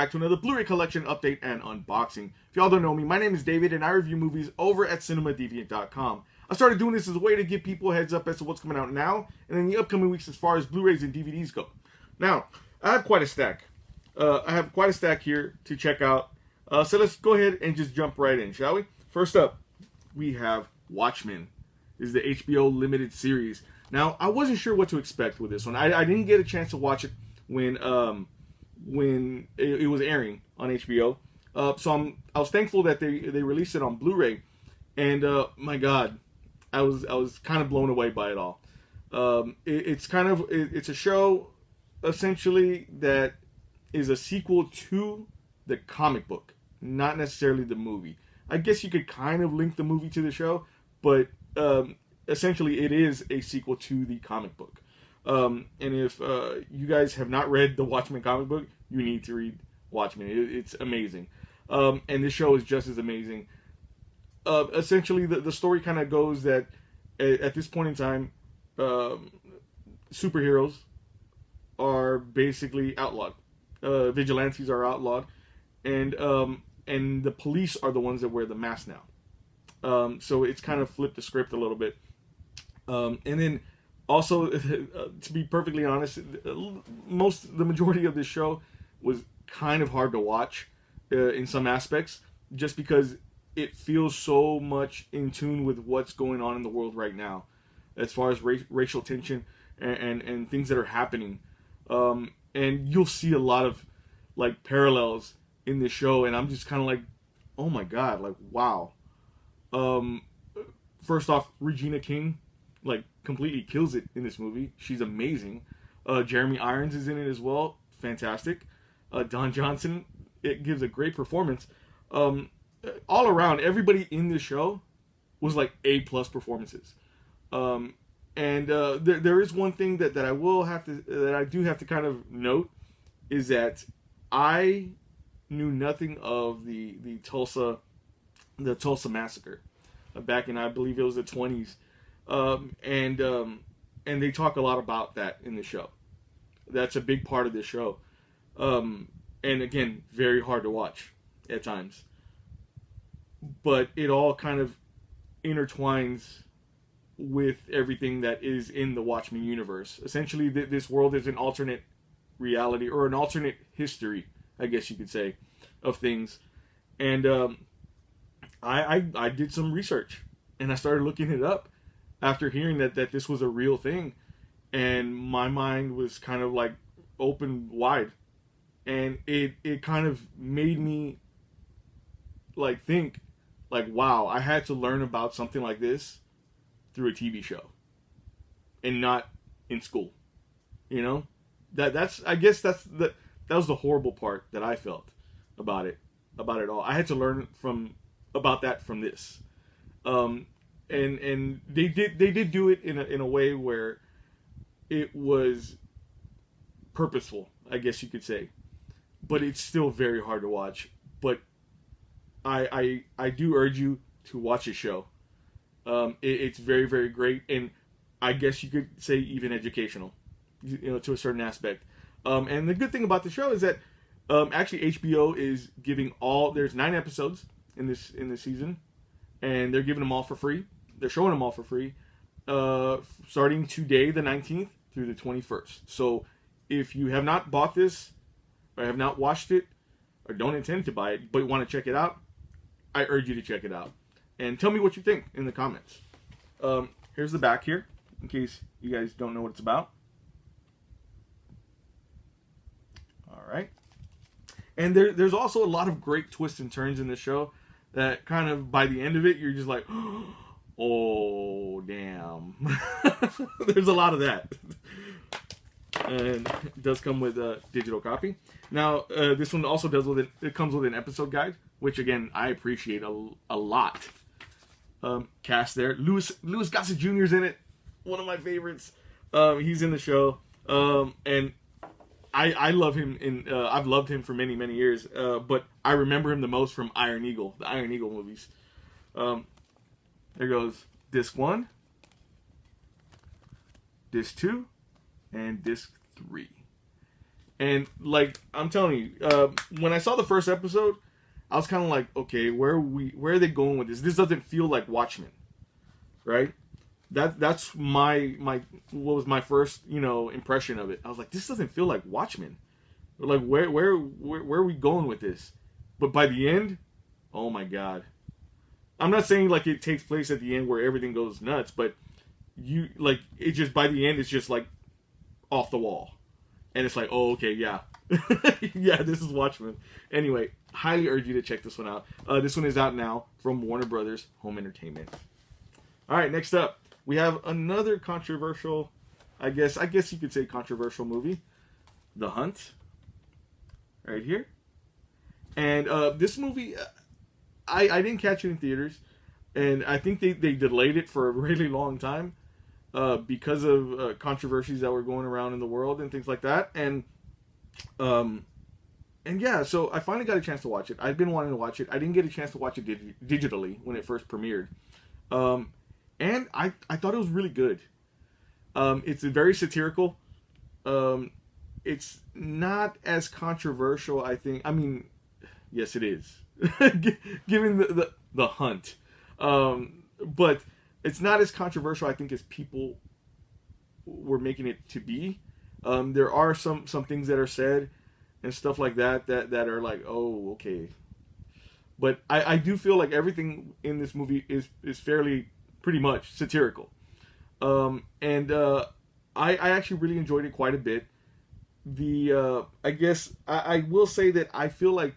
back to another Blu-ray collection update and unboxing. If y'all don't know me, my name is David and I review movies over at cinemadeviant.com. I started doing this as a way to give people a heads up as to what's coming out now and in the upcoming weeks as far as Blu-rays and DVDs go. Now, I have quite a stack. Here to check out. So let's go ahead and just jump right in, shall we? First up, we have Watchmen. This is the HBO limited series. Now, I wasn't sure what to expect with this one. I didn't get a chance to watch it when it was airing on HBO. So I was thankful that they released it on Blu-ray, and my God, I was kind of blown away by it all. It's a show essentially that is a sequel to the comic book, not necessarily the movie. I guess you could kind of link the movie to the show, but essentially it is a sequel to the comic book. And if you guys have not read the Watchmen comic book, you need to read Watchmen. It's amazing. And this show is just as amazing. Essentially, the story kind of goes that at this point in time, superheroes are basically outlawed. Vigilantes are outlawed. And the police are the ones that wear the mask now. So it's kind of flipped the script a little bit. And then also, to be perfectly honest, the majority of this show was kind of hard to watch in some aspects, just because it feels so much in tune with what's going on in the world right now, as far as racial tension and things that are happening. And you'll see a lot of like parallels in this show, and I'm just kind of like, oh my God, like wow. First off, Regina King like completely kills it in this movie. She's amazing. Jeremy Irons is in it as well. Fantastic. Don Johnson, it gives a great performance. All around, everybody in this show was like A+ performances. And there is one thing that I do have to kind of note, is that I knew nothing of the Tulsa massacre back in, I believe it was the 20s. And they talk a lot about that in the show. That's a big part of this show. And again, very hard to watch at times. But it all kind of intertwines with everything that is in the Watchmen universe. Essentially, this world is an alternate reality, or an alternate history, I guess you could say, of things. And I did some research, and I started looking it up after hearing that this was a real thing. And my mind was kind of like open wide. And it kind of made me like think, like, wow, I had to learn about something like this through a TV show and not in school. You know, that was the horrible part that I felt about it all. I had to learn about that from this. And they did do it in a way where it was purposeful, I guess you could say. But it's still very hard to watch. But I do urge you to watch the show. It's very, very great, and I guess you could say even educational, to a certain aspect. And the good thing about the show is that actually HBO is giving there's 9 episodes in this season, and they're giving them all for free. They're showing them all for free, starting today, the 19th, through the 21st. So if you have not bought this, or have not watched it, or don't intend to buy it, but want to check it out, I urge you to check it out. And tell me what you think in the comments. Here's the back here, in case you guys don't know what it's about. Alright. And there's also a lot of great twists and turns in this show that kind of, by the end of it, you're just like, oh, damn. There's a lot of that. And it does come with a digital copy. Now, this one also comes with an episode guide, which again, I appreciate a lot. Cast there. Louis Gossett Jr. is in it. One of my favorites. He's in the show. And I love him I've loved him for many, many years. But I remember him the most from Iron Eagle, the Iron Eagle movies. There goes disc 1, disc 2, and disc 3. And like I'm telling you, when I saw the first episode, I was kind of like, okay, where are they going with this? This doesn't feel like Watchmen, right? That's my what was my first impression of it. I was like, this doesn't feel like Watchmen. Like where are we going with this? But by the end, oh my god. I'm not saying like it takes place at the end where everything goes nuts, but it just by the end it's just like off the wall. And it's like, oh okay, yeah. Yeah, this is Watchmen. Anyway, highly urge you to check this one out. This one is out now from Warner Brothers Home Entertainment. All right, next up, we have another controversial, I guess you could say controversial movie, The Hunt. Right here. And this movie, I didn't catch it in theaters, and I think they delayed it for a really long time because of controversies that were going around in the world and things like that. And yeah, so I finally got a chance to watch it. I've been wanting to watch it. I didn't get a chance to watch it digitally when it first premiered. And I thought it was really good. It's very satirical. It's not as controversial, I think. I mean, yes, it is, given the hunt. But it's not as controversial, I think, as people were making it to be. There are some things that are said and stuff like that are like, oh, okay. But I do feel like everything in this movie is fairly pretty much satirical. And I actually really enjoyed it quite a bit. I guess I will say that I feel like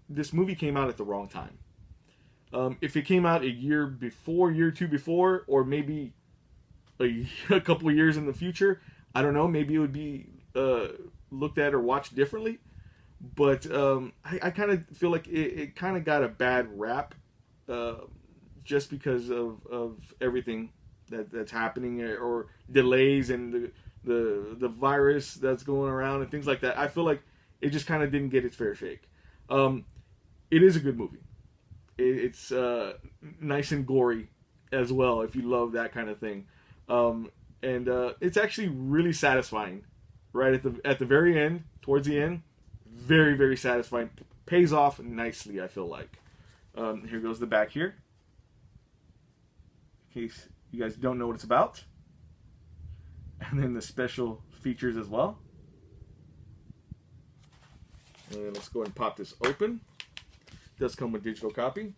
this movie came out at the wrong time. If it came out a year or two before, or maybe a couple of years in the future, I don't know, maybe it would be looked at or watched differently. But I kind of feel like it kind of got a bad rap just because of everything that's happening, or delays and the virus that's going around and things like that. I feel like it just kind of didn't get its fair shake. It is a good movie. It's nice and gory as well, if you love that kind of thing. And it's actually really satisfying, right at the very end, towards the end. Very, very satisfying. Pays off nicely, I feel like. Here goes the back here, in case you guys don't know what it's about. And then the special features as well. And let's go ahead and pop this open. It does come with digital copy.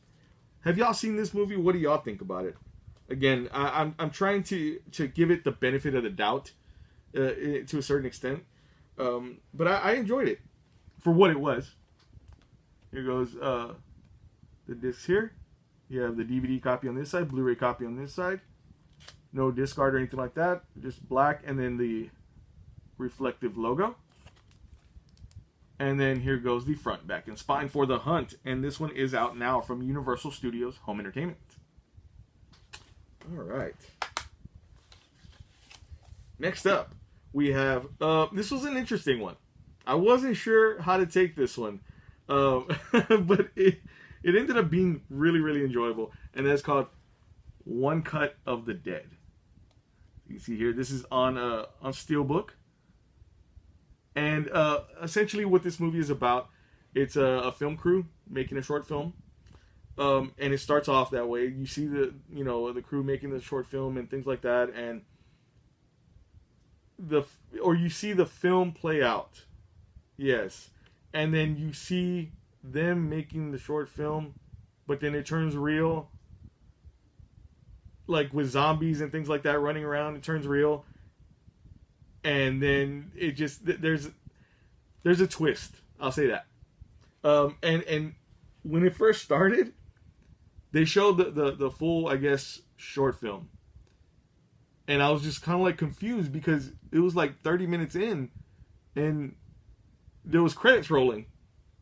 Have y'all seen this movie? What do y'all think about it? Again, I'm trying to give it the benefit of the doubt to a certain extent. But I enjoyed it for what it was. Here goes the disc here. You have the DVD copy on this side, Blu-ray copy on this side. No discard or anything like that. Just black, and then the reflective logo. And then here goes the front, back, and spine for The Hunt. And this one is out now from Universal Studios Home Entertainment. All right. Next up, we have... this was an interesting one. I wasn't sure how to take this one. But it ended up being really, really enjoyable. And that's called One Cut of the Dead. You see here, this is on Steelbook. And essentially what this movie is about, it's a film crew making a short film. And it starts off that way. You see the crew making the short film and things like that, and you see the film play out. Yes. And then you see them making the short film, but then it turns real. Like with zombies and things like that running around, it turns real. And then it just, there's a twist. I'll say that. And when it first started, they showed the full, I guess, short film. And I was just kind of like confused because it was like 30 minutes in and there was credits rolling.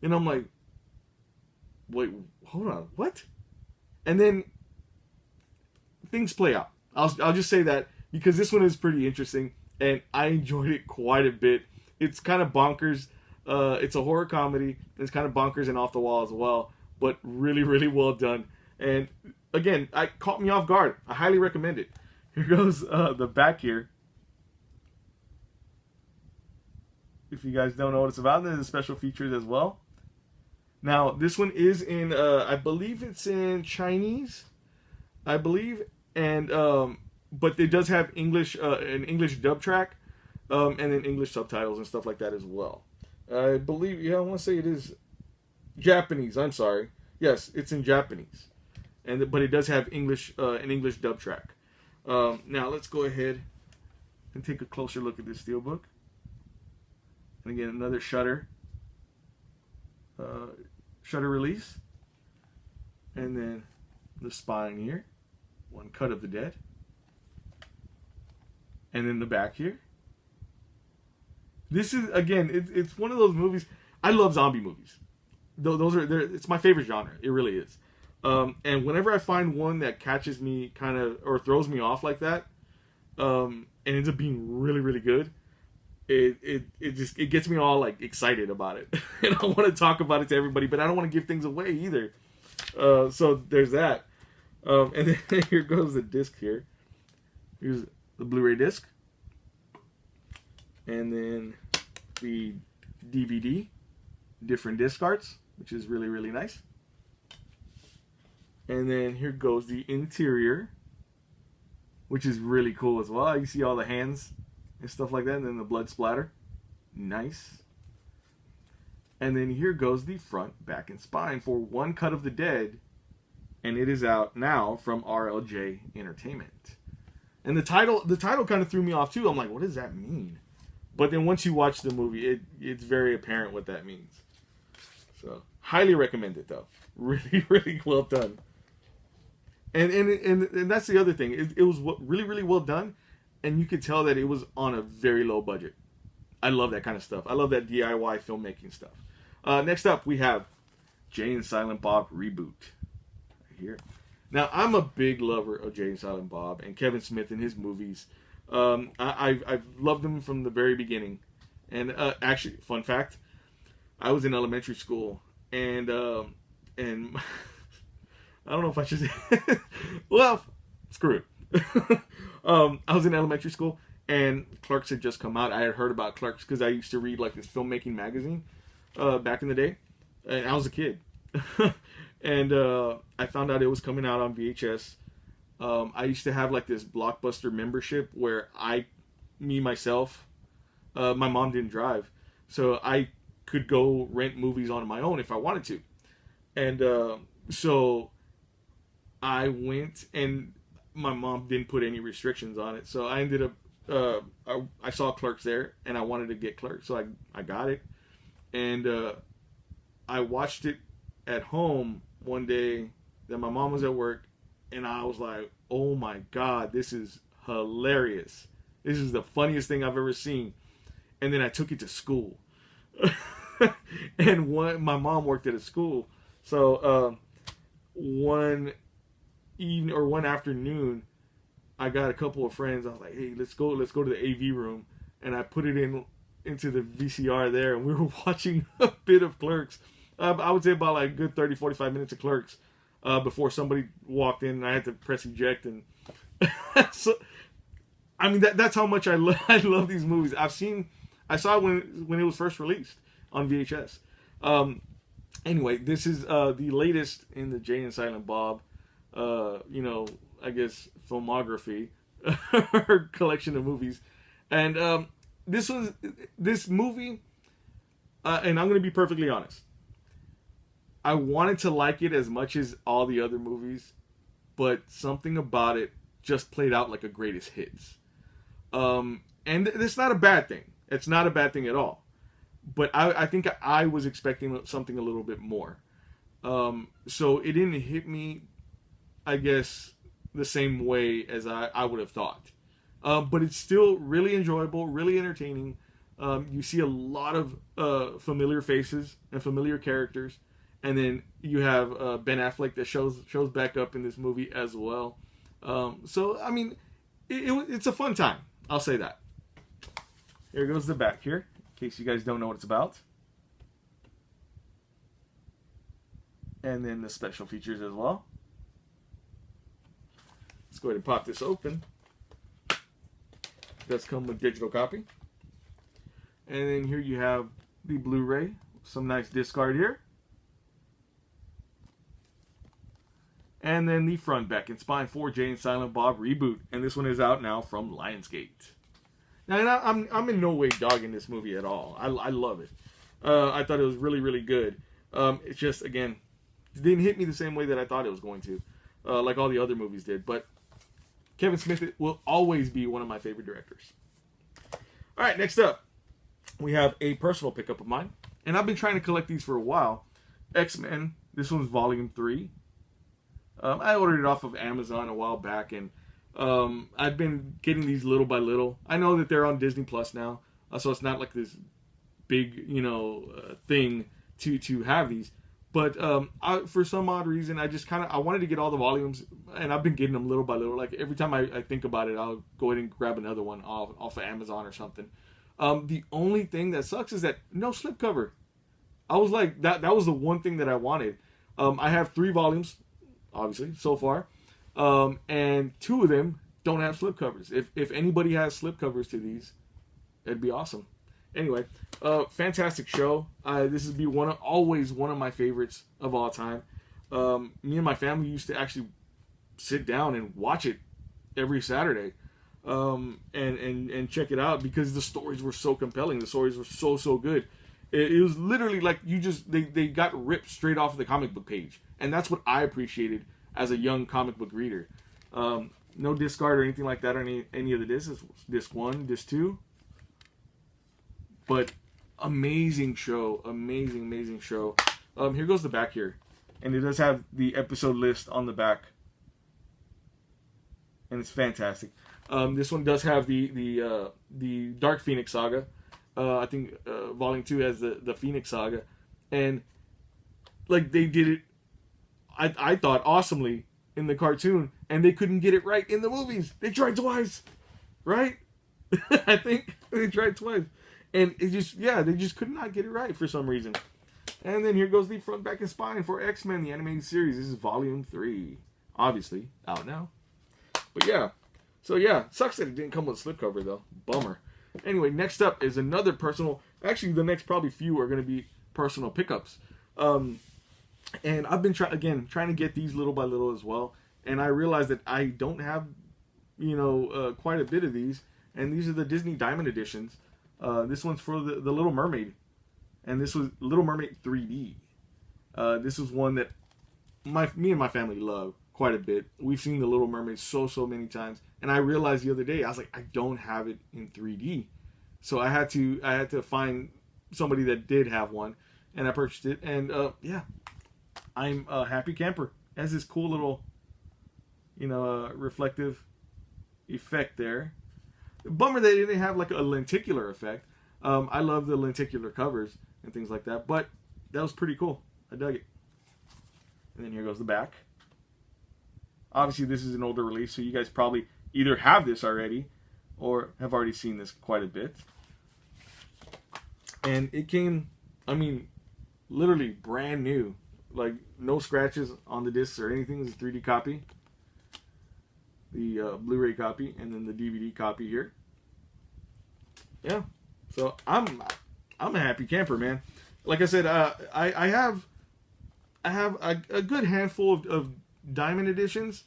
And I'm like, wait, hold on, what? And then things play out. I'll just say that because this one is pretty interesting and I enjoyed it quite a bit. It's kind of bonkers. It's a horror comedy. It's kind of bonkers and off the wall as well, but really, really well done. And again, it caught me off guard. I highly recommend it. Here goes the back here. if you guys don't know what it's about, then there's special features as well. Now, this one is in, I believe it's in Chinese, I believe, and but it does have English, an English dub track, and then English subtitles and stuff like that as well. I believe, yeah, I want to say it is Japanese. I'm sorry. Yes, it's in Japanese, but it does have English, an English dub track. Now let's go ahead and take a closer look at this steelbook. And again, another Shutter release, and then the spine here, one cut of the dead, and then the back here. This is, again, it's one of those movies. I love zombie movies. Those are, it's my favorite genre. It really is. And whenever I find one that catches me kind of, or throws me off like that, and ends up being really, really good, it gets me all like excited about it. And I want to talk about it to everybody, but I don't want to give things away either. So there's that. And then here goes the disc here. Here's the Blu-ray disc. And then the DVD, different disc arts, which is really, really nice. And then here goes the interior, which is really cool as well. You see all the hands and stuff like that, and then the blood splatter. Nice. And then here goes the front, back, and spine for One Cut of the Dead, and it is out now from RLJ Entertainment. And the title kind of threw me off too. I'm like, what does that mean? But then once you watch the movie, it's very apparent what that means. So, highly recommend it though. Really, really well done. And that's the other thing. It was really, really well done, and you could tell that it was on a very low budget. I love that kind of stuff. I love that DIY filmmaking stuff. Next up, we have Jay and Silent Bob Reboot. Right here. Now, I'm a big lover of Jay and Silent Bob and Kevin Smith and his movies. I've loved them from the very beginning. And actually, fun fact, I was in elementary school, and I don't know if I should say well, screw it. I was in elementary school, and Clerks had just come out. I had heard about Clerks because I used to read like this filmmaking magazine back in the day, and I was a kid. And I found out it was coming out on VHS. I used to have like this Blockbuster membership where myself, my mom didn't drive, so I could go rent movies on my own if I wanted to. And so I went, and my mom didn't put any restrictions on it. So I ended up, I saw Clerks there, and I wanted to get Clerks. So I got it. And I watched it at home one day that my mom was at work. And I was like, oh my God, this is hilarious. This is the funniest thing I've ever seen. And then I took it to school. And my mom worked at a school. So one evening or one afternoon, I got a couple of friends. I was like, hey, let's go to the AV room. And I put it into the VCR there, and we were watching a bit of Clerks. I would say about like a good 30, 45 minutes of Clerks before somebody walked in, and I had to press eject. And so, I mean, that's how much I love these movies. I saw it when it was first released on VHS. Anyway, this is the latest in the Jay and Silent Bob, I guess filmography or collection of movies. And this movie, and I'm going to be perfectly honest, I wanted to like it as much as all the other movies, but something about it just played out like a greatest hits. And it's not a bad thing. It's not a bad thing at all. But I think I was expecting something a little bit more. So it didn't hit me, I guess, the same way as I would have thought. But it's still really enjoyable, really entertaining. You see a lot of familiar faces and familiar characters. And then you have Ben Affleck that shows back up in this movie as well. So, I mean, it's a fun time. I'll say that. Here goes the back here, in case you guys don't know what it's about. And then the special features as well. Let's go ahead and pop this open. It does come with digital copy. And then here you have the Blu-ray. Some nice disc art here. And then the front, back, and spine for Jay and Silent Bob reboot. And this one is out now from Lionsgate. Now, I'm in no way dogging this movie at all. I love it. I thought it was really, really good. It's just, again, it didn't hit me the same way that I thought it was going to. Like all the other movies did. But Kevin Smith will always be one of my favorite directors. All right, next up, we have a personal pickup of mine. And I've been trying to collect these for a while. X-Men. This one's Volume 3. I ordered it off of Amazon a while back, and I've been getting these little by little. I know that they're on Disney Plus now, so it's not like this big, thing to have these. But for some odd reason, I wanted to get all the volumes, and I've been getting them little by little. Like every time I think about it, I'll go ahead and grab another one off of Amazon or something. The only thing that sucks is that no slipcover. I was like, that was the one thing that I wanted. I have 3 volumes, obviously, so far. And 2 of them don't have slipcovers. If anybody has slipcovers to these, it'd be awesome. Anyway, fantastic show. This would be always one of my favorites of all time. Me and my family used to actually sit down and watch it every Saturday. And check it out because the stories were so compelling. The stories were so good. It was literally like they got ripped straight off of the comic book page. And that's what I appreciated as a young comic book reader. No discard or anything like that on any of the discs. Disc 1, disc 2. But amazing show. Amazing show. Here goes the back here. And it does have the episode list on the back. And it's fantastic. This one does have the Dark Phoenix Saga. I think Volume 2 has the Phoenix Saga. And like they did it, I thought, awesomely in the cartoon. And they couldn't get it right in the movies. They tried twice. Right? I think they tried twice. And they just could not get it right for some reason. And then here goes the front, back, and spine for X-Men, the animated series. This is Volume 3. Obviously, out now. But yeah. So yeah, sucks that it didn't come with a slipcover though. Bummer. Anyway, next up is another personal... Actually, the next probably few are going to be personal pickups. And I've been trying to get these little by little as well. And I realized that I don't have, quite a bit of these. And these are the Disney Diamond editions. This one's for the Little Mermaid. And this was Little Mermaid 3D. This was one that me and my family love quite a bit. We've seen the Little Mermaid so many times. And I realized the other day, I was like, I don't have it in 3D. So I had to find somebody that did have one. And I purchased it. And I'm a happy camper. It has this cool little, reflective effect there. Bummer that it didn't have like a lenticular effect. I love the lenticular covers and things like that. But that was pretty cool. I dug it. And then here goes the back. Obviously, this is an older release, so you guys probably either have this already or have already seen this quite a bit. And it came, literally brand new. Like, no scratches on the discs or anything. It's a 3D copy. The Blu-ray copy, and then the DVD copy here. Yeah. So, I'm a happy camper, man. Like I said, I have a good handful of Diamond editions.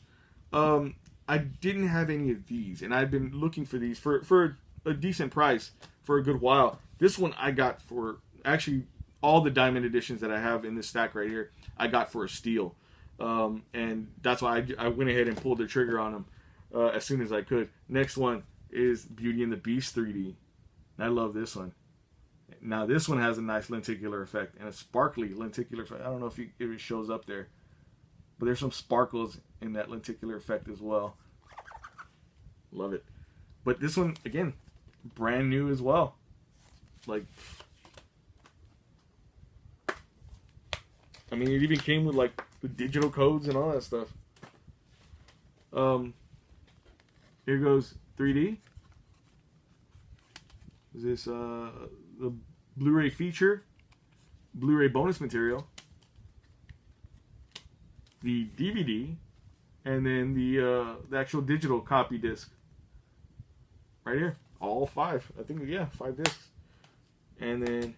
I didn't have any of these, and I've been looking for these for a decent price for a good while. This one I got for, actually, all the Diamond editions that I have in this stack right here, I got for a steal. And that's why I went ahead and pulled the trigger on them as soon as I could. Next one is Beauty and the Beast 3D. And I love this one. Now, this one has a nice lenticular effect and a sparkly lenticular effect. I don't know if it shows up there. But there's some sparkles in that lenticular effect as well. Love it. But this one, again, brand new as well. Like, it even came with, like, the digital codes and all that stuff. Here goes 3D. Is this the Blu-ray feature, Blu-ray bonus material, the DVD, and then the actual digital copy disc. Right here. All 5. I think, 5 discs. And then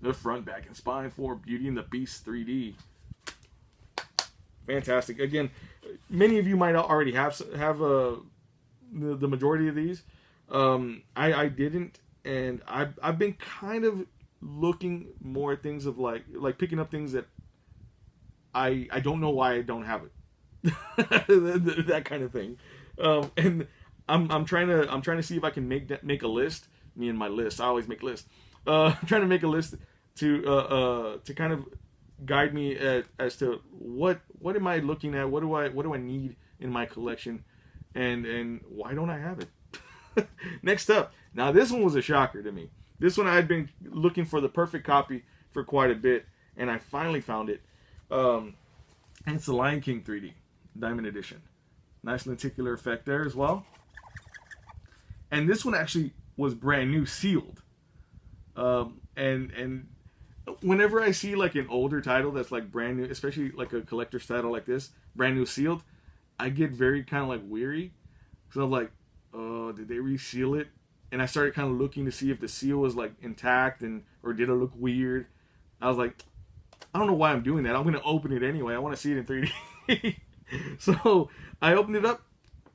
the front, back, and spine for Beauty and the Beast 3D. Fantastic. Again, many of you might already have the majority of these. I didn't, and I've been kind of looking more at things of like picking up things that I don't know why I don't have it. That kind of thing. And I'm trying to see if I can make a list. Me and my list. I always make lists. I'm trying to make a list to kind of guide me as to what am I looking at? What do I need in my collection, and why don't I have it? Next up, now this one was a shocker to me. This one I had been looking for the perfect copy for quite a bit, and I finally found it. And it's the Lion King 3D Diamond Edition. Nice lenticular effect there as well. And this one actually was brand new, sealed. And whenever I see like an older title that's like brand new, especially like a collector's title like this, brand new sealed, I get very kind of like weary. So I'm like, oh, did they reseal it? And I started kind of looking to see if the seal was like intact or did it look weird. I was like, I don't know why I'm doing that. I'm going to open it anyway. I want to see it in 3D. So I opened it up.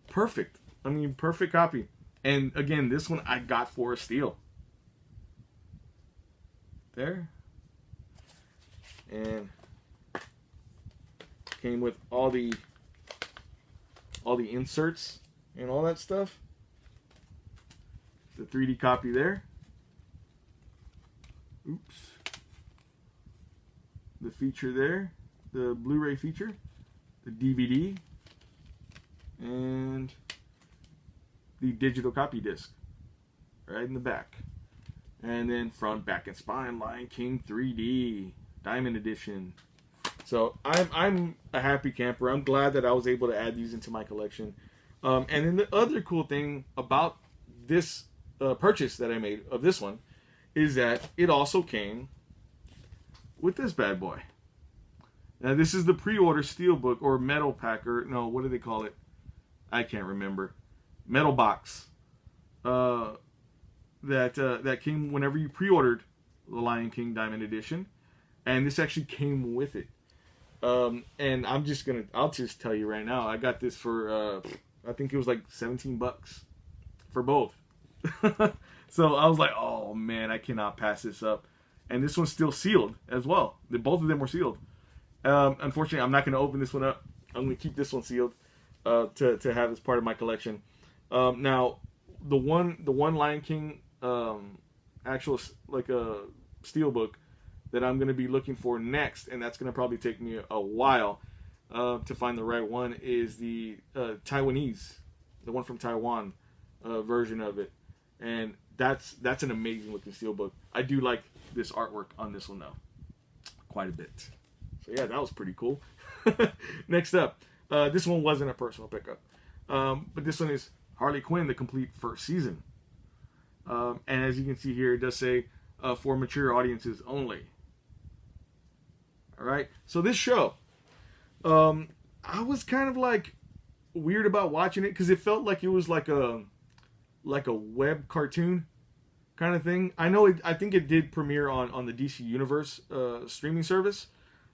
Perfect. I mean, perfect copy. And again, this one I got for a steal. There. And came with all the inserts and all that stuff. The 3D copy there. Oops. The feature there. The Blu-ray feature. The DVD. And the digital copy disc. Right in the back. And then front, back, and spine, Lion King 3D. Diamond Edition. So I'm a happy camper. I'm glad that I was able to add these into my collection. And then the other cool thing about this purchase that I made of this one is that it also came with this bad boy. Now this is the pre-order steelbook or metal packer. No, what do they call it? I can't remember. Metal box. That came whenever you pre-ordered the Lion King Diamond Edition, and this actually came with it. And I'll just tell you right now, I got this for I think it was like $17 for both. So I was like, oh man, I cannot pass this up. And this one's still sealed as well. Both of them were sealed. Unfortunately, I'm not going to open this one up. I'm going to keep this one sealed to have as part of my collection. Now, the one Lion King actual like a steelbook that I'm going to be looking for next, and that's going to probably take me a while to find the right one, is the Taiwanese, the one from Taiwan version of it, and that's an amazing looking steelbook. I do like this artwork on this one though, quite a bit. So yeah, that was pretty cool. Next up, this one wasn't a personal pickup, but this one is Harley Quinn, the complete first season. And as you can see here, it does say for mature audiences only. Alright, so this show, I was kind of like weird about watching it because it felt like it was like a web cartoon kind of thing. I think it did premiere on the DC Universe streaming service,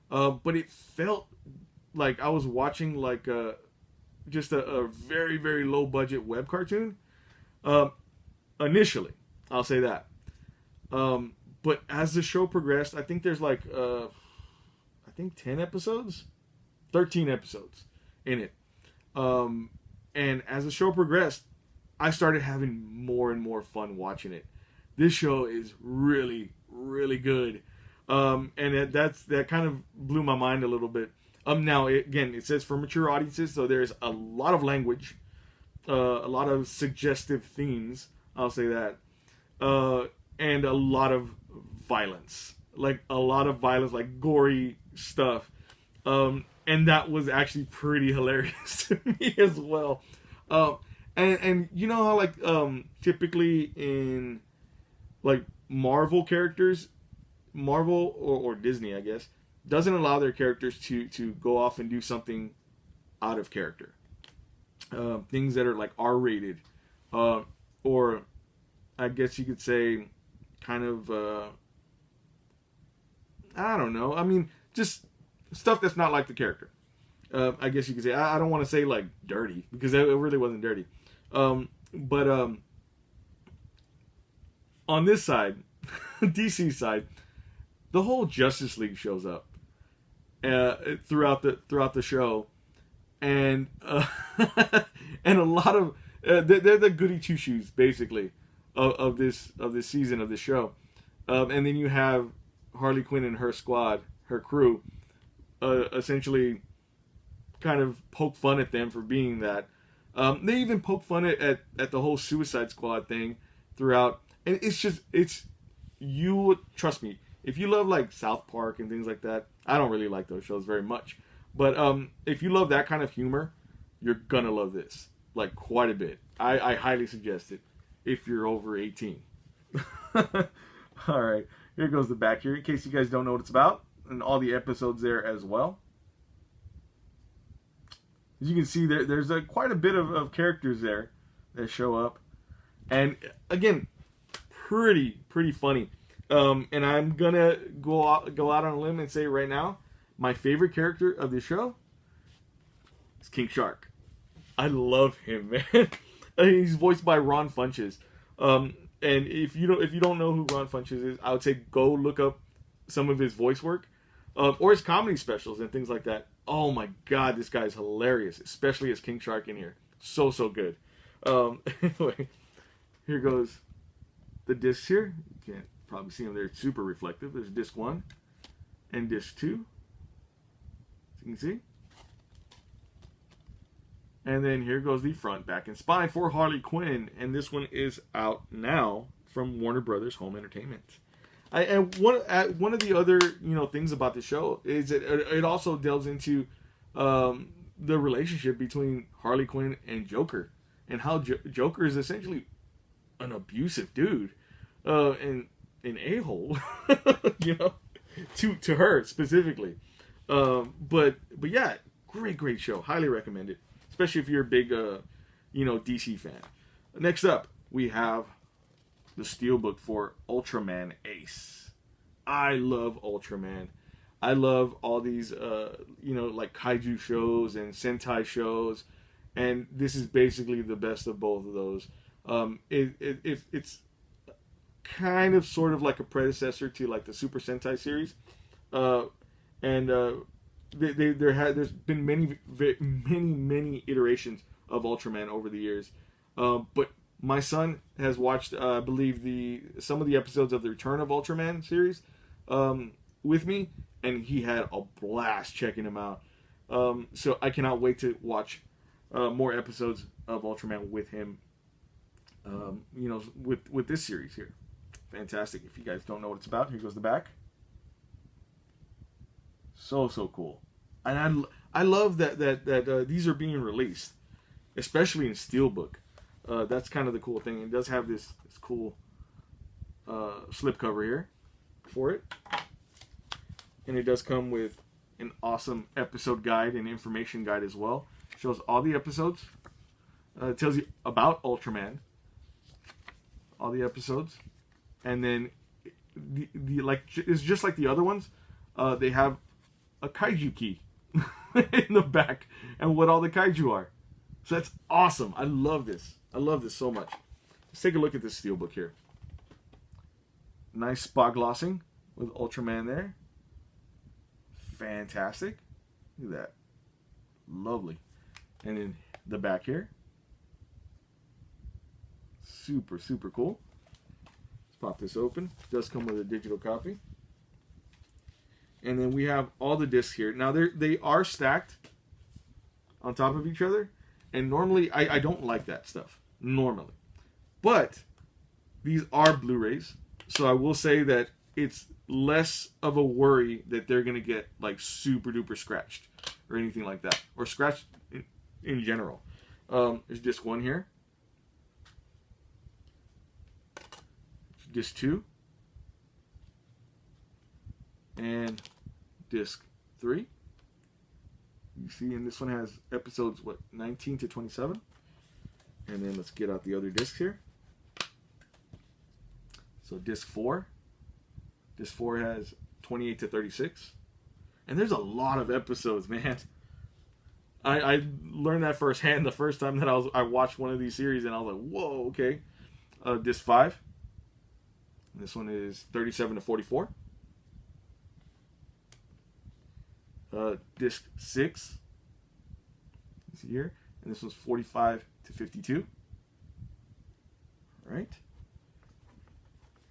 but it felt like I was watching like just a very, very low budget web cartoon. Initially, I'll say that. But as the show progressed, I think there's like 10 episodes, 13 episodes in it. And as the show progressed, I started having more and more fun watching it. This show is really, really good. And that kind of blew my mind a little bit. Now, again, it says for mature audiences, so there's a lot of language, a lot of suggestive themes, I'll say that, and a lot of violence. Like gory stuff. And that was actually pretty hilarious to me as well. And you know how like typically in like Marvel characters, Marvel or Disney, I guess, doesn't allow their characters to go off and do something out of character. Things that are like R-rated, or I guess you could say kind of, I don't know. I mean, just stuff that's not like the character. I guess you could say. I don't want to say like dirty because it really wasn't dirty. But on this side, DC side, the whole Justice League shows up throughout the show, and and a lot of they're the goody two shoes basically of this season of the show, and then you have Harley Quinn and her squad, her crew, essentially kind of poke fun at them for being that. They even poke fun at the whole Suicide Squad thing throughout, and you trust me, if you love like South Park and things like that, I don't really like those shows very much, but if you love that kind of humor, you're gonna love this like quite a bit. I highly suggest it if you're over 18. All right, here goes the back here in case you guys don't know what it's about, and all the episodes there as well. As you can see, there's quite a bit of characters there that show up, and again, pretty funny. And I'm gonna go out on a limb and say right now, my favorite character of the show is King Shark. I love him, man. He's voiced by Ron Funches. And if you don't know who Ron Funches is, I would say go look up some of his voice work, or his comedy specials and things like that. Oh my God, this guy's hilarious, especially as King Shark in here. So good. Anyway, here goes the discs here. You can't probably see them. They're super reflective. There's disc 1 and disc 2. As you can see. And then here goes the front, back, and spine for Harley Quinn. And this one is out now from Warner Brothers Home Entertainment. And one of the other things about the show is that it also delves into the relationship between Harley Quinn and Joker, and how Joker is essentially an abusive dude, and an a-hole, to her specifically. But yeah, great show, highly recommend it, especially if you're a big DC fan. Next up, we have the Steelbook for Ultraman Ace. I love Ultraman. I love all these, like kaiju shows and Sentai shows, and this is basically the best of both of those. It's kind of sort of like a predecessor to like the Super Sentai series, and there's been many iterations of Ultraman over the years, but my son has watched, I believe, some of the episodes of the Return of Ultraman series with me, and he had a blast checking them out. So I cannot wait to watch more episodes of Ultraman with him. With this series here, fantastic. If you guys don't know what it's about, here goes the back. So cool, and I love that these are being released, especially in Steelbook. That's kind of the cool thing. It does have this cool slipcover here for it. And it does come with an awesome episode guide and information guide as well. Shows all the episodes. It tells you about Ultraman. All the episodes. And then it's just like the other ones. They have a kaiju key in the back and what all the kaiju are. So that's awesome. I love this. I love this so much. Let's take a look at this Steelbook here. Nice spot glossing with Ultraman there. Fantastic. Look at that. Lovely. And then the back here. Super cool. Let's pop this open. It does come with a digital copy. And then we have all the discs here. Now they are stacked on top of each other. And normally, I don't like that stuff. Normally. But these are Blu-rays. So I will say that it's less of a worry that they're going to get like super duper scratched or anything like that. Or scratched in general. There's disc 1 here. Disc 2. And disc 3. You see, and this one has episodes, 19 to 27. And then let's get out the other discs here. So disc 4. Disc 4 has 28 to 36. And there's a lot of episodes, man. I learned that firsthand the first time that I watched one of these series, and I was like, whoa, okay. Disc 5. This one is 37 to 44. Disc 6 is here, and this one's 45 to 52. All right.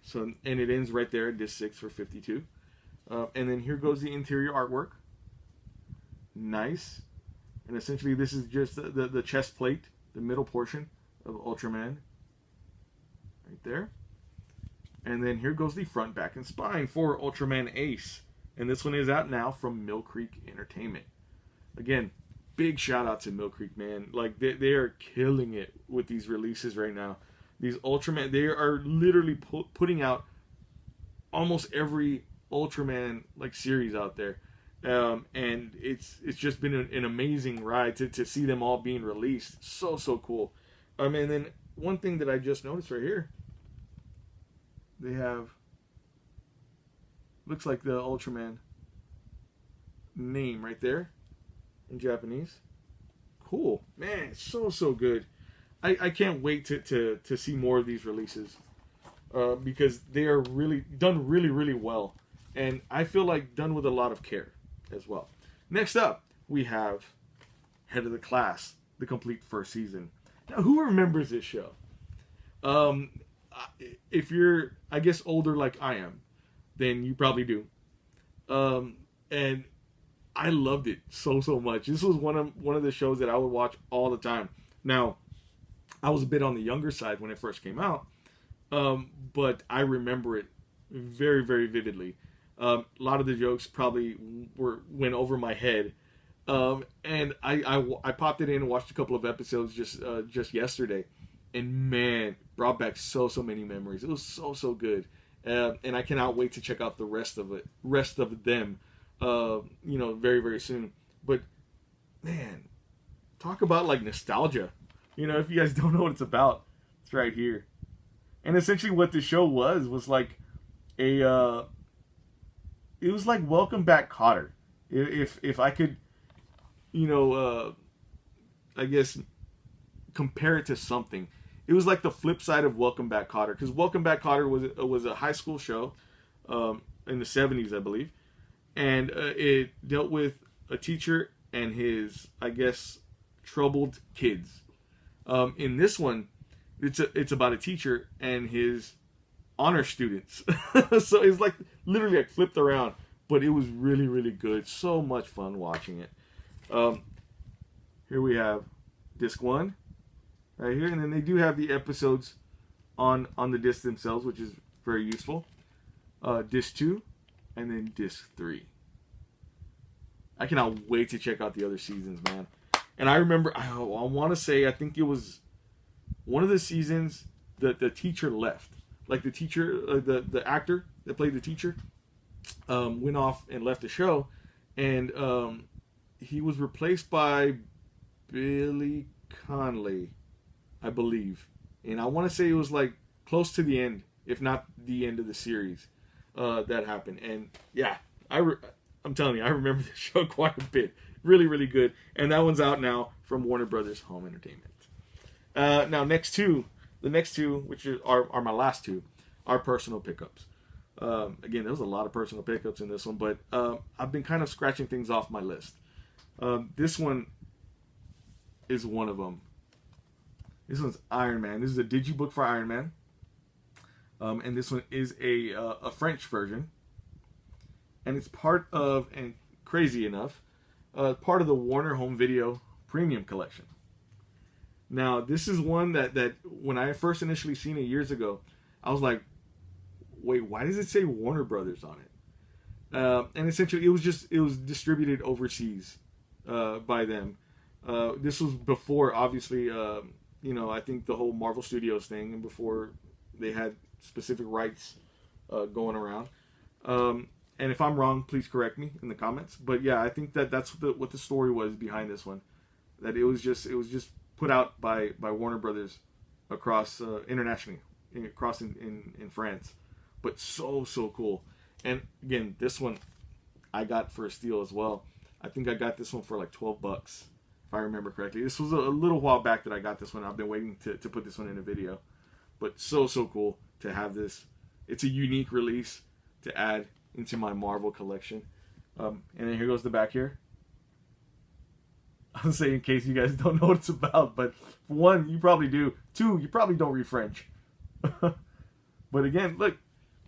So, and it ends right there, disc 6 for 52. And then here goes the interior artwork. Nice. And essentially this is just the chest plate, the middle portion of Ultraman. Right there. And then here goes the front, back, and spine for Ultraman Ace. And this one is out now from Mill Creek Entertainment. Again, big shout out to Mill Creek, man. Like, they are killing it with these releases right now. These Ultraman, they are literally putting out almost every Ultraman like series out there. And it's just been an amazing ride to see them all being released. So cool. And then one thing that I just noticed right here, they have, looks like the Ultraman name right there in Japanese. Cool, man. It's so good. I can't wait to see more of these releases because they are really done really well, and I feel like done with a lot of care as well. Next up, we have Head of the Class, the complete first season. Now, who remembers this show? If you're, I guess, older like I am, then you probably do. And I loved it so much. This was one of the shows that I would watch all the time. Now, I was a bit on the younger side when it first came out, but I remember it very vividly. A lot of the jokes probably went over my head, and I popped it in and watched a couple of episodes just yesterday, and man, brought back so many memories. It was so good, and I cannot wait to check out the rest of them, very soon. But man, talk about like nostalgia. If you guys don't know what it's about, it's right here. And essentially, what the show was like it was like Welcome Back, Kotter. If I could, I guess compare it to something, it was like the flip side of Welcome Back, Kotter, because Welcome Back, Kotter was a high school show in the 70s, I believe, and it dealt with a teacher and his, I guess, troubled kids. In this one, it's about a teacher and his honor students. So it's like literally like flipped around, but it was really good. So much fun watching it. Here we have disc 1 right here, and then they do have the episodes on the disc themselves, which is very useful. Disc 2 and then disc 3. I cannot wait to check out the other seasons, man. And I remember, I want to say, I think it was one of the seasons that the teacher left. Like the teacher, the actor that played the teacher, went off and left the show, and he was replaced by Billy Connolly, I believe. And I want to say it was like close to the end, if not the end of the series, that happened. And yeah, I'm telling you, I remember the show quite a bit. Really good. And that one's out now from Warner Brothers Home Entertainment. Now, the next two, which are my last two, are personal pickups. Again, there was a lot of personal pickups in this one, but I've been kind of scratching things off my list. This one is one of them. This one's Iron Man. This is a digibook for Iron Man. And this one is a French version. And it's part of, and crazy enough, part of the Warner Home Video Premium Collection. Now, this is one that when I first initially seen it years ago, I was like, wait, why does it say Warner Brothers on it? And essentially, it was distributed overseas by them. This was before, obviously, I think the whole Marvel Studios thing, and before they had specific rights going around. And if I'm wrong, please correct me in the comments. But yeah, I think that's what the story was behind this one. That it was just put out by Warner Brothers across internationally, across in France. but so cool. And again, this one I got for a steal as well. I think I got this one for like $12, if I remember correctly. This was a little while back that I got this one. I've been waiting to put this one in a video. But so cool to have this. It's a unique release to add into my Marvel collection. And then here goes the back here. I'll say in case you guys don't know what it's about, but one, you probably do. Two, you probably don't read French. But again, look,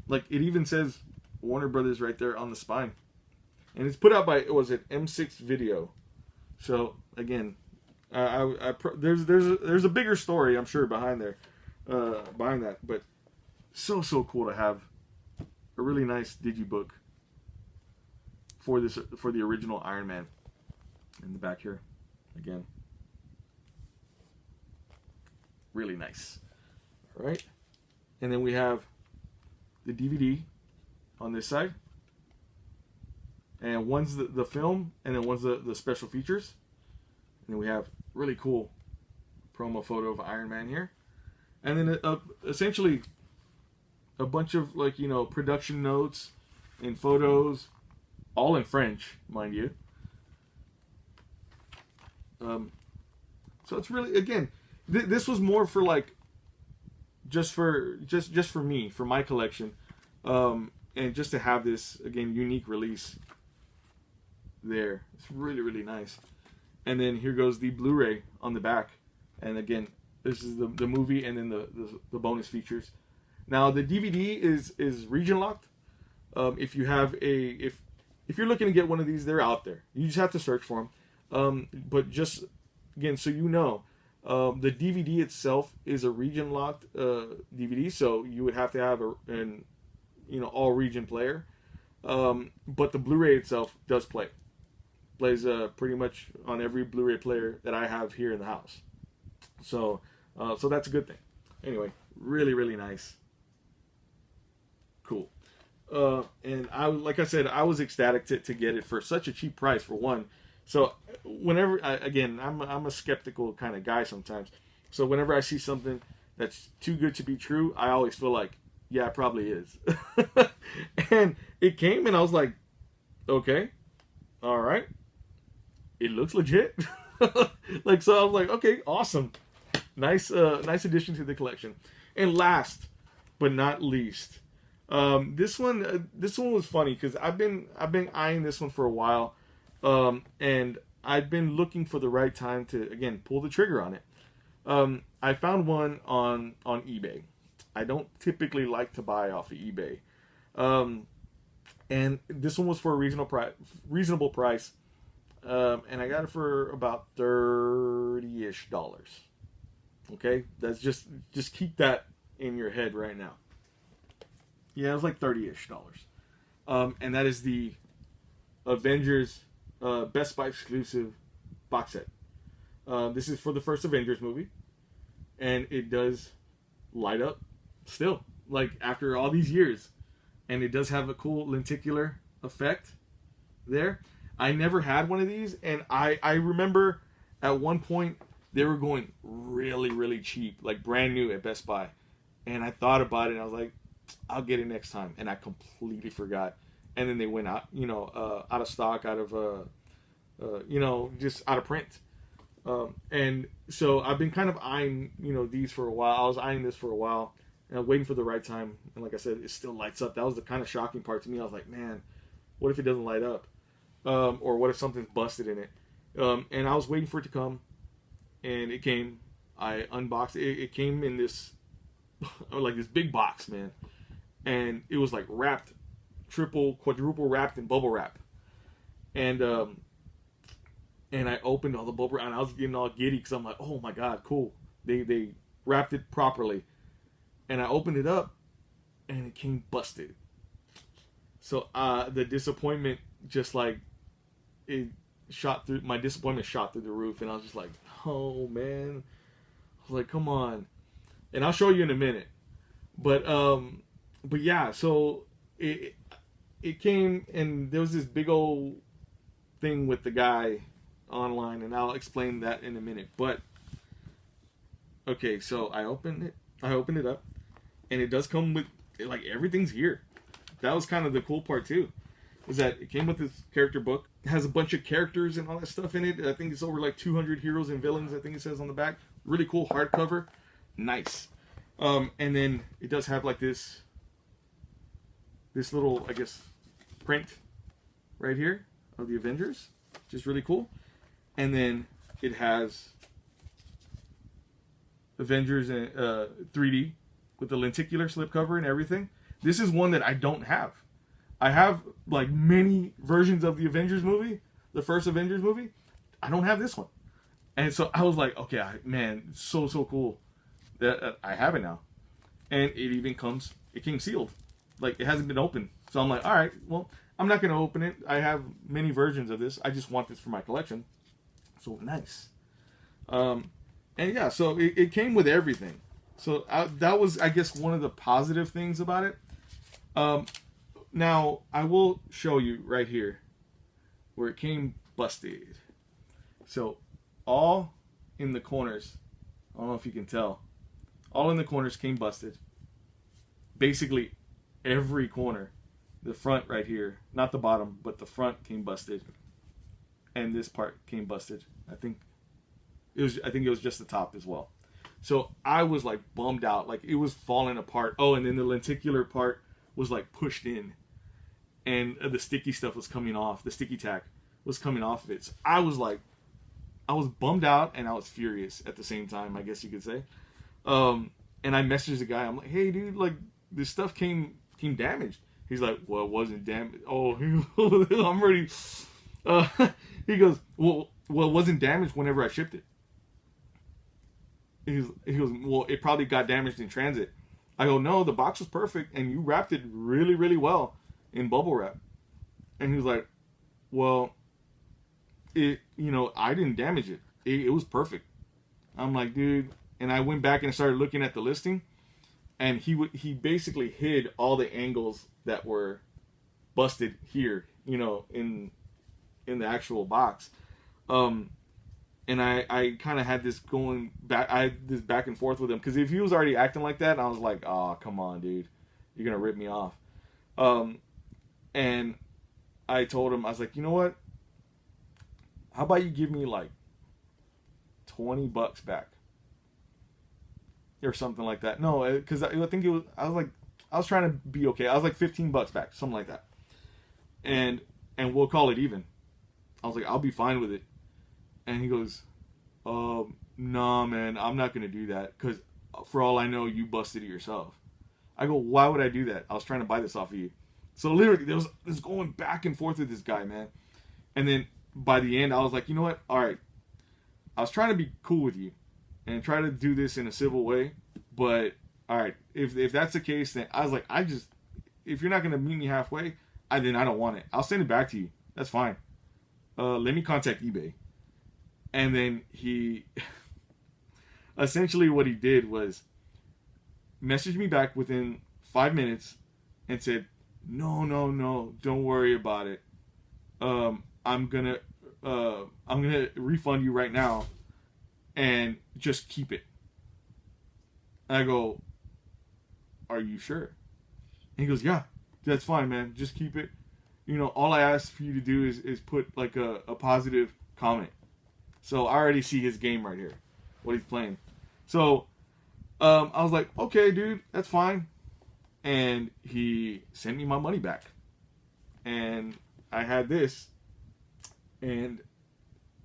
like it even says Warner Brothers right there on the spine. And it's put out by, was it M6 Video? So again, there's a bigger story, I'm sure, behind there, behind that. But so cool to have a really nice digibook for the original Iron Man. In the back here, again, really nice. All right, and then we have the DVD on this side. And one's the film, and then one's the special features. And then we have really cool promo photo of Iron Man here. And then essentially a bunch of, like, you know, production notes and photos, all in French, mind you. So it's really, again, this was more for, like, just for me, for my collection. And just to have this, again, unique release there. It's really nice. And then here goes the Blu-ray on the back. And again, this is the movie and then the bonus features. Now the DVD is region locked. If you have if you're looking to get one of these, they're out there. You just have to search for them. But just again, so you know, the DVD itself is a region locked DVD, so you would have to have an all region player. But the Blu-ray itself does plays pretty much on every Blu-ray player that I have here in the house. So that's a good thing. Anyway, really nice. Cool. And like I said, I was ecstatic to get it for such a cheap price, for one. So whenever, I'm a skeptical kind of guy sometimes. So whenever I see something that's too good to be true, I always feel like, yeah, it probably is. And it came and I was like, okay, all right. It looks legit. Like, so I was like, okay, awesome. Nice addition to the collection. And last but not least, this one was funny because I've been eyeing this one for a while. And I've been looking for the right time to, again, pull the trigger on it. I found one on eBay. I don't typically like to buy off of eBay. And this one was for a reasonable price. And I got it for about $30-ish. Okay? That's just keep that in your head right now. Yeah, it was like $30-ish. And that is the Avengers Best Buy exclusive box set. This is for the first Avengers movie. And it does light up still, like after all these years. And it does have a cool lenticular effect there. I never had one of these, and I remember at one point they were going really cheap, like brand new at Best Buy. And I thought about it, and I was like, I'll get it next time. And I completely forgot. And then they went out, out of stock, out of, just out of print. And so I've been kind of eyeing, these for a while. I was eyeing this for a while, and waiting for the right time. And like I said, it still lights up. That was the kind of shocking part to me. I was like, man, what if it doesn't light up? Or what if something's busted in it? And I was waiting for it to come, and it came. I unboxed it. It came in this, like this big box, man. And it was like wrapped, triple, quadruple wrapped in bubble wrap. And I opened all the bubble wrap, and I was getting all giddy because I'm like, oh my God, cool. They wrapped it properly. And I opened it up, and it came busted. So the disappointment just like, my disappointment shot through the roof, and I was just like, oh man. I was like, come on. And I'll show you in a minute. But yeah, so it came, and there was this big old thing with the guy online, and I'll explain that in a minute. But okay, so I opened it up, and it does come with like everything's here. That was kind of the cool part too, is that it came with this character book. It has a bunch of characters and all that stuff in it. I think it's over like 200 heroes and villains. I think it says on the back. Really cool hardcover. Nice. And then it does have like this little, I guess, print right here of the Avengers, which is really cool. And then it has Avengers 3D with the lenticular slipcover and everything. This is one that I don't have. I have like many versions of the Avengers movie, the first Avengers movie. I don't have this one. And so I was like, okay, man, so cool that I have it now. And it came sealed. Like, it hasn't been opened. So I'm like, all right, well, I'm not going to open it. I have many versions of this. I just want this for my collection. So nice. And yeah, so it came with everything. So that was, I guess, one of the positive things about it. Now, I will show you right here where it came busted. So, all in the corners, I don't know if you can tell, all in the corners came busted. Basically, every corner. The front right here, not the bottom, but the front came busted. And this part came busted. I think it was just the top as well. So I was like bummed out, like it was falling apart. Oh, and then the lenticular part was like pushed in, and the sticky stuff was coming off. The sticky tack was coming off of it. So I was bummed out and I was furious at the same time, I guess you could say. And I messaged the guy. I'm like, hey, dude, like this stuff came damaged. He's like, well, it wasn't damaged. Oh, I'm ready. He goes, well, it wasn't damaged whenever I shipped it. He goes, well, it probably got damaged in transit. I go, no, the box was perfect, and you wrapped it really, really well in bubble wrap. And he was like, well, I didn't damage it. It was perfect. I'm like, dude. And I went back and started looking at the listing, and he basically hid all the angles that were busted here, in the actual box. And I kind of had this going back. I had this back and forth with him because if he was already acting like that, I was like, "Oh, come on, dude, you're gonna rip me off." And I told him, I was like, "You know what? How about you give me like $20 back or something like that?" No, because I think it was. I was trying to be okay. I was like $15 back, something like that, and we'll call it even. I was like, I'll be fine with it. And he goes, nah, man, I'm not going to do that because for all I know, you busted it yourself. I go, why would I do that? I was trying to buy this off of you. So literally, there was this going back and forth with this guy, man. And then by the end, I was like, you know what? All right. I was trying to be cool with you and try to do this in a civil way. But, all right, if that's the case, then I was like, if you're not going to meet me halfway, then I don't want it. I'll send it back to you. That's fine. Let me contact eBay. And then he, essentially what he did was message me back within 5 minutes and said, no, don't worry about it. I'm gonna refund you right now and just keep it. I go, are you sure? And he goes, yeah, that's fine, man. Just keep it. All I ask for you to do is put like a positive comment. So I already see his game right here, what he's playing. So I was like, okay, dude, that's fine. And he sent me my money back. And I had this, and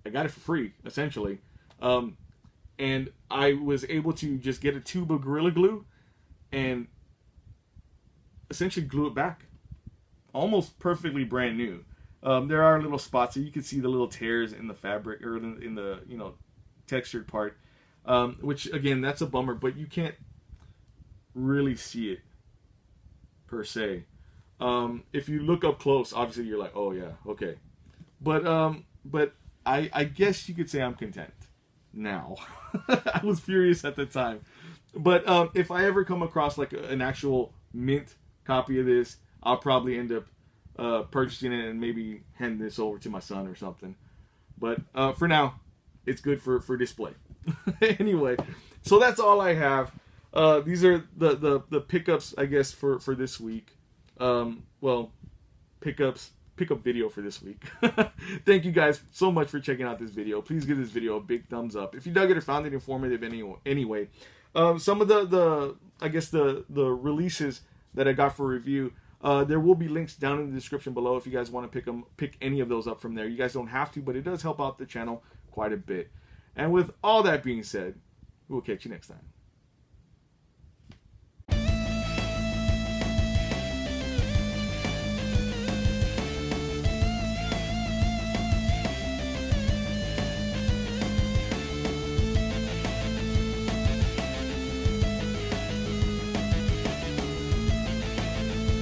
I got it for free, essentially. And I was able to just get a tube of Gorilla Glue and essentially glue it back. Almost perfectly brand new. There are little spots, so you can see the little tears in the fabric or in the textured part, which again, that's a bummer, but you can't really see it per se. If you look up close, obviously you're like, oh yeah, okay. But I guess you could say I'm content now. I was furious at the time, but if I ever come across like an actual mint copy of this, I'll probably end up purchasing it and maybe hand this over to my son or something. But for now, it's good for display. Anyway, so that's all I have. These are the pickups, I guess, for this week. Pickup video for this week. Thank you guys so much for checking out this video. Please give this video a big thumbs up if you dug it or found it informative anyway. Some of the releases that I got for review, there will be links down in the description below if you guys want to pick any of those up from there. You guys don't have to, but it does help out the channel quite a bit. And with all that being said, we'll catch you next time.